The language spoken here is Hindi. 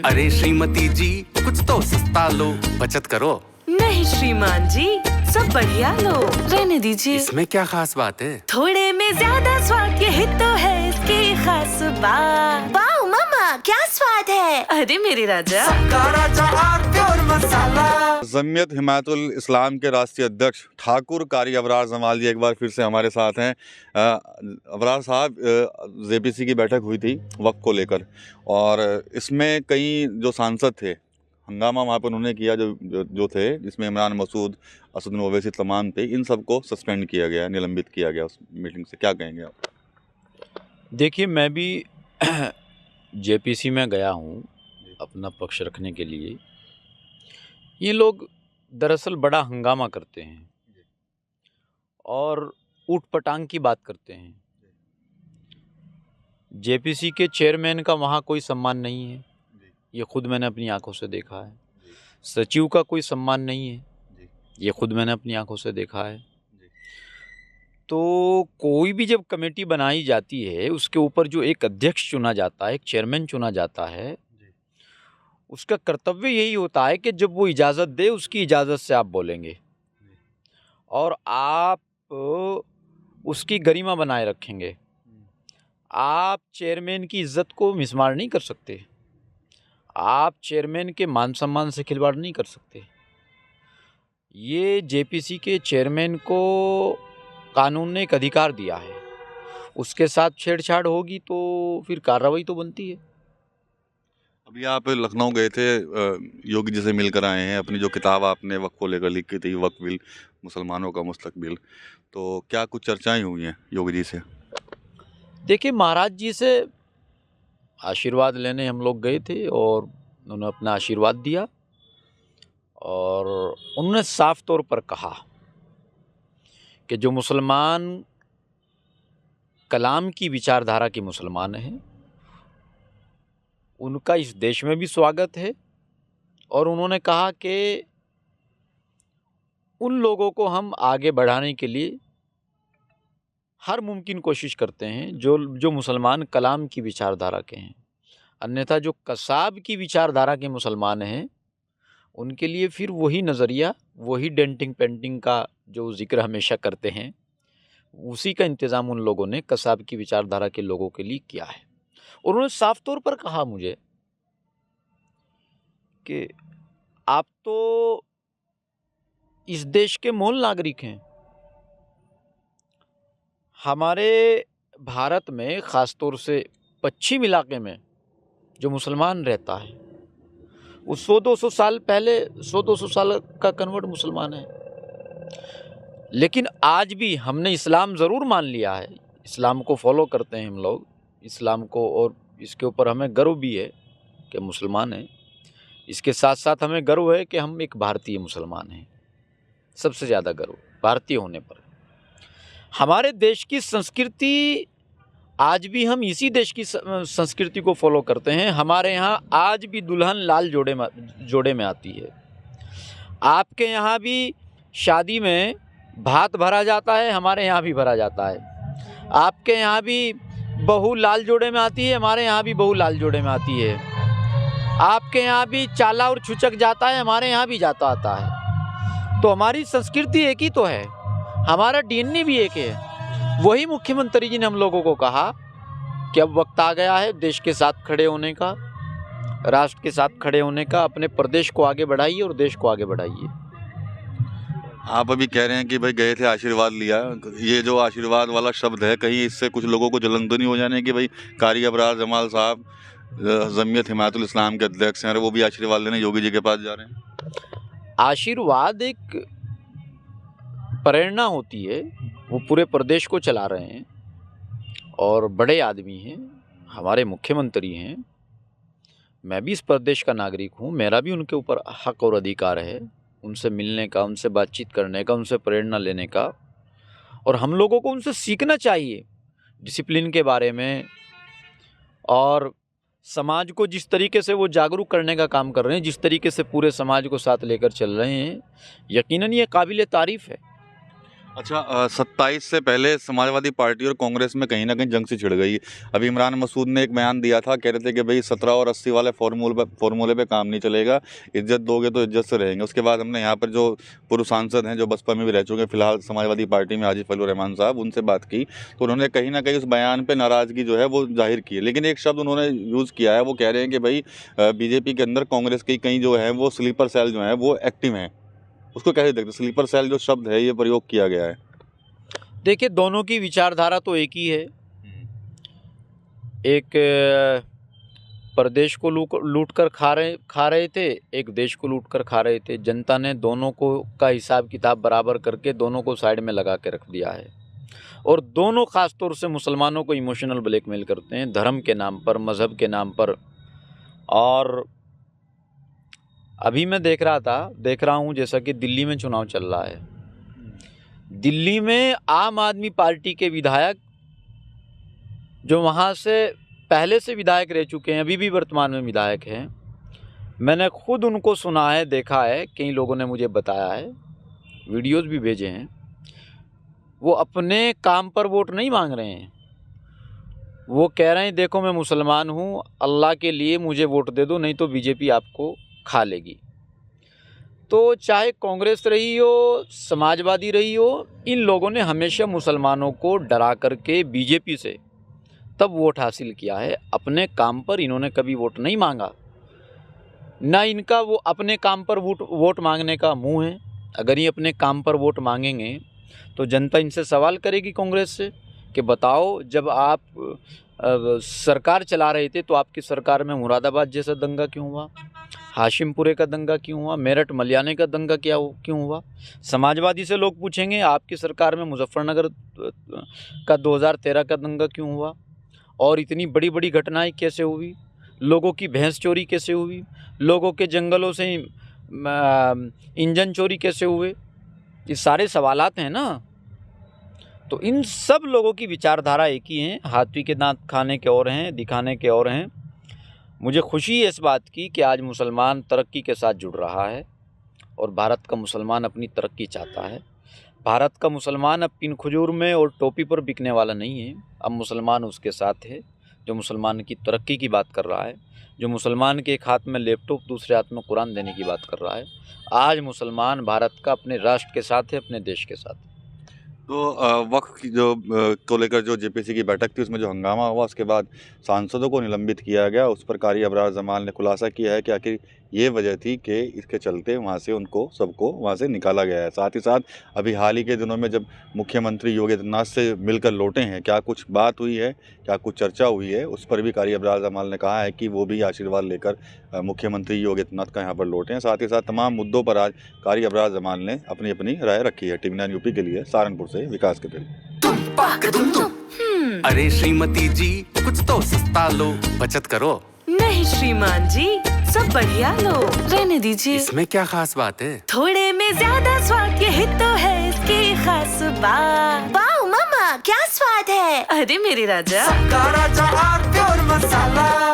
अरे श्रीमती जी कुछ तो सस्ता लो, बचत करो। नहीं श्रीमान जी, सब बढ़िया लो, रहने दीजिए। इसमें क्या खास बात है? थोड़े में ज्यादा स्वाद, यही तो है इसकी खास बात। वाह मामा, क्या स्वाद है। अरे मेरे राजा, जमीयत हिमायतुल इस्लाम के राष्ट्रीय अध्यक्ष ठाकुर कारी अबरार जमाल जी एक बार फिर से हमारे साथ हैं। अबरार साहब, जेपीसी की बैठक हुई थी वक्फ को लेकर, और इसमें कई जो सांसद थे हंगामा वहाँ पर उन्होंने किया, जो थे, जिसमें इमरान मसूद, असदुद्दीन ओवैसी तमाम थे। इन सबको सस्पेंड किया गया, निलंबित किया गया उस मीटिंग से। क्या कहेंगे आप? देखिए, मैं भी जेपीसी में गया हूँ अपना पक्ष रखने के लिए। ये लोग दरअसल बड़ा हंगामा करते हैं और ऊट पटांग की बात करते हैं। जेपीसी के चेयरमैन का वहाँ कोई सम्मान नहीं है, ये खुद मैंने अपनी आंखों से देखा है। सचिव का कोई सम्मान नहीं है, ये खुद मैंने अपनी आंखों से देखा है। तो कोई भी जब कमेटी बनाई जाती है, उसके ऊपर जो एक अध्यक्ष चुना जाता है, एक चेयरमैन चुना जाता है, उसका कर्तव्य यही होता है कि जब वो इजाज़त दे, उसकी इजाज़त से आप बोलेंगे और आप उसकी गरिमा बनाए रखेंगे। आप चेयरमैन की इज्जत को मिसमार नहीं कर सकते, आप चेयरमैन के मान सम्मान से खिलवाड़ नहीं कर सकते। ये जेपीसी के चेयरमैन को कानून ने एक अधिकार दिया है, उसके साथ छेड़छाड़ होगी तो फिर कार्रवाई तो बनती है। अभी आप लखनऊ गए थे, योगी जी से मिलकर आए हैं। अपनी जो किताब आपने वक्फ को लेकर लिखी थी, वक्फ बिल मुसलमानों का मुस्तकबिल, तो क्या कुछ चर्चाएं हुई हैं योगी जी से? देखिए, महाराज जी से आशीर्वाद लेने हम लोग गए थे और उन्होंने अपना आशीर्वाद दिया और उन्होंने साफ तौर पर कहा कि जो मुसलमान कलाम की विचारधारा के मुसलमान हैं, उनका इस देश में भी स्वागत है। और उन्होंने कहा कि उन लोगों को हम आगे बढ़ाने के लिए हर मुमकिन कोशिश करते हैं जो मुसलमान कलाम की विचारधारा के हैं। अन्यथा जो कसाब की विचारधारा के मुसलमान हैं, उनके लिए फिर वही नज़रिया, वही डेंटिंग पेंटिंग का जो जिक्र हमेशा करते हैं, उसी का इंतज़ाम उन लोगों ने कसाब की विचारधारा के लोगों के लिए किया है। उन्होंने साफ तौर पर कहा मुझे कि आप तो इस देश के मूल नागरिक हैं। हमारे भारत में ख़ास तौर से पश्चिम इलाके में जो मुसलमान रहता है, वो 100-200 साल पहले 100-200 साल का कन्वर्ट मुसलमान है। लेकिन आज भी हमने इस्लाम ज़रूर मान लिया है, इस्लाम को फॉलो करते हैं हम लोग, इस्लाम को, और इसके ऊपर हमें गर्व भी है कि मुसलमान हैं। इसके साथ साथ हमें गर्व है कि हम एक भारतीय मुसलमान हैं। सबसे ज़्यादा गर्व भारतीय होने पर। हमारे देश की संस्कृति, आज भी हम इसी देश की संस्कृति को फॉलो करते हैं। हमारे यहाँ आज भी दुल्हन लाल जोड़े में आती है। आपके यहाँ भी शादी में भात भरा जाता है, हमारे यहाँ भी भरा जाता है। आपके यहाँ भी बहू लाल जोड़े में आती है, हमारे यहाँ भी बहू लाल जोड़े में आती है। आपके यहाँ भी चाला और छुचक जाता है, हमारे यहाँ भी जाता आता है। तो हमारी संस्कृति एक ही तो है, हमारा डीएनए भी एक है। वही मुख्यमंत्री जी ने हम लोगों को कहा कि अब वक्त आ गया है देश के साथ खड़े होने का, राष्ट्र के साथ खड़े होने का। अपने प्रदेश को आगे बढ़ाइए और देश को आगे बढ़ाइए। आप अभी कह रहे हैं कि भाई गए थे, आशीर्वाद लिया। ये जो आशीर्वाद वाला शब्द है, कहीं इससे कुछ लोगों को जलन तो नहीं हो जाने कि भाई कारी अबरार जमाल साहब जमीयत हिमायतुल इस्लाम के अध्यक्ष हैं और वो भी आशीर्वाद लेने योगी जी के पास जा रहे हैं? आशीर्वाद एक प्रेरणा होती है, वो पूरे प्रदेश को चला रहे हैं और बड़े आदमी हैं, हमारे मुख्यमंत्री हैं। मैं भी इस प्रदेश का नागरिक हूँ, मेरा भी उनके ऊपर हक और अधिकार है, उनसे मिलने का, उनसे बातचीत करने का, उनसे प्रेरणा लेने का। और हम लोगों को उनसे सीखना चाहिए डिसिप्लिन के बारे में, और समाज को जिस तरीके से वो जागरूक करने का काम कर रहे हैं, जिस तरीके से पूरे समाज को साथ लेकर चल रहे हैं, यकीनन ये काबिल तारीफ़ है। अच्छा, 27 से पहले समाजवादी पार्टी और कांग्रेस में कहीं ना कहीं जंग सी छिड़ गई। अभी इमरान मसूद ने एक बयान दिया था, कह रहे थे कि भाई 17 और 80 वाले फॉर्मूले पे काम नहीं चलेगा, इज्जत दोगे तो इज्जत से रहेंगे। उसके बाद हमने यहाँ पर जो पूर्व सांसद हैं जो बसपा में भी रह चुके हैं, फिलहाल समाजवादी पार्टी में आजिफ अली रहमान साहब, उनसे बात की तो उन्होंने कहीं ना कहीं उस बयान पर नाराज़गी जो है वो जाहिर की है। लेकिन एक शब्द उन्होंने यूज़ किया है, वो कह रहे हैं कि भाई बीजेपी के अंदर कांग्रेस की कई जो है वो स्लीपर सेल जो है वो एक्टिव हैं। उसको कैसे देखते, स्लीपर सेल जो शब्द है ये प्रयोग किया गया है? देखिए, दोनों की विचारधारा तो एक ही है। एक प्रदेश को लूट कर खा रहे थे, एक देश को लूट कर खा रहे थे। जनता ने दोनों को का हिसाब किताब बराबर करके दोनों को साइड में लगा के रख दिया है। और दोनों ख़ास तौर से मुसलमानों को इमोशनल ब्लैकमेल करते हैं, धर्म के नाम पर, मज़हब के नाम पर। और अभी मैं देख रहा हूँ जैसा कि दिल्ली में चुनाव चल रहा है। दिल्ली में आम आदमी पार्टी के विधायक जो वहाँ से पहले से विधायक रह चुके हैं, अभी भी वर्तमान में विधायक हैं, मैंने खुद उनको सुना है, देखा है, कई लोगों ने मुझे बताया है, वीडियोस भी भेजे हैं। वो अपने काम पर वोट नहीं मांग रहे हैं, वो कह रहे हैं देखो मैं मुसलमान हूँ, अल्लाह के लिए मुझे वोट दे दो, नहीं तो बीजेपी आपको खा लेगी। तो चाहे कांग्रेस रही हो, समाजवादी रही हो, इन लोगों ने हमेशा मुसलमानों को डरा करके बीजेपी से तब वोट हासिल किया है। अपने काम पर इन्होंने कभी वोट नहीं मांगा, ना इनका वो अपने काम पर वोट मांगने का मुंह है। अगर ये अपने काम पर वोट मांगेंगे तो जनता इनसे सवाल करेगी कांग्रेस से कि बताओ, जब आप सरकार चला रहे थे तो आपकी सरकार में मुरादाबाद जैसा दंगा क्यों हुआ, हाशिमपुरे का दंगा क्यों हुआ, मेरठ मलियाने का दंगा क्यों हुआ? समाजवादी से लोग पूछेंगे आपकी सरकार में मुजफ्फरनगर का 2013 का दंगा क्यों हुआ, और इतनी बड़ी बड़ी घटनाएं कैसे हुई, लोगों की भैंस चोरी कैसे हुई, लोगों के जंगलों से इंजन चोरी कैसे हुए? ये सारे सवालात हैं ना। तो इन सब लोगों की विचारधारा एक ही है, हाथी के दांत खाने के और हैं, दिखाने के और हैं। मुझे खुशी है इस बात की कि आज मुसलमान तरक्की के साथ जुड़ रहा है और भारत का मुसलमान अपनी तरक्की चाहता है। भारत का मुसलमान अब पिन खजूर में और टोपी पर बिकने वाला नहीं है। अब मुसलमान उसके साथ है जो मुसलमान की तरक्की की बात कर रहा है, जो मुसलमान के एक हाथ में लैपटॉप दूसरे हाथ में कुरान देने की बात कर रहा है। आज मुसलमान भारत का अपने राष्ट्र के साथ है, अपने देश के साथ। तो वक्फ को लेकर जो जेपीसी की बैठक थी उसमें जो हंगामा हुआ, उसके बाद सांसदों को निलंबित किया गया। उस पर कारी अबरार जमाल ने खुलासा किया है कि आखिर ये वजह थी कि इसके चलते वहाँ से सबको वहाँ से निकाला गया है। साथ ही साथ अभी हाल ही के दिनों में जब मुख्यमंत्री योगी आदित्यनाथ से मिलकर लौटे हैं, क्या कुछ बात हुई है, क्या कुछ चर्चा हुई है, उस पर भी कारी अबरार जमाल ने कहा है कि वो भी आशीर्वाद लेकर मुख्यमंत्री योगी आदित्यनाथ का यहाँ पर लौटे हैं। साथ ही साथ तमाम मुद्दों पर आज कारी अबरार जमाल ने अपनी अपनी राय रखी है। TV9 यूपी के लिए सहारनपुर से विकास के दिल। अरे श्रीमती जी कुछ तो सस्ता लो, बचत करो। नहीं श्रीमान जी, सब बढ़िया लो, रहने दीजिए। इसमें क्या खास बात है? थोड़े में ज्यादा स्वाद, यही तो है इसकी खास बात। वाह मम्मा, क्या स्वाद है। अरे मेरे राजा, सबका राजा और प्योर मसाला।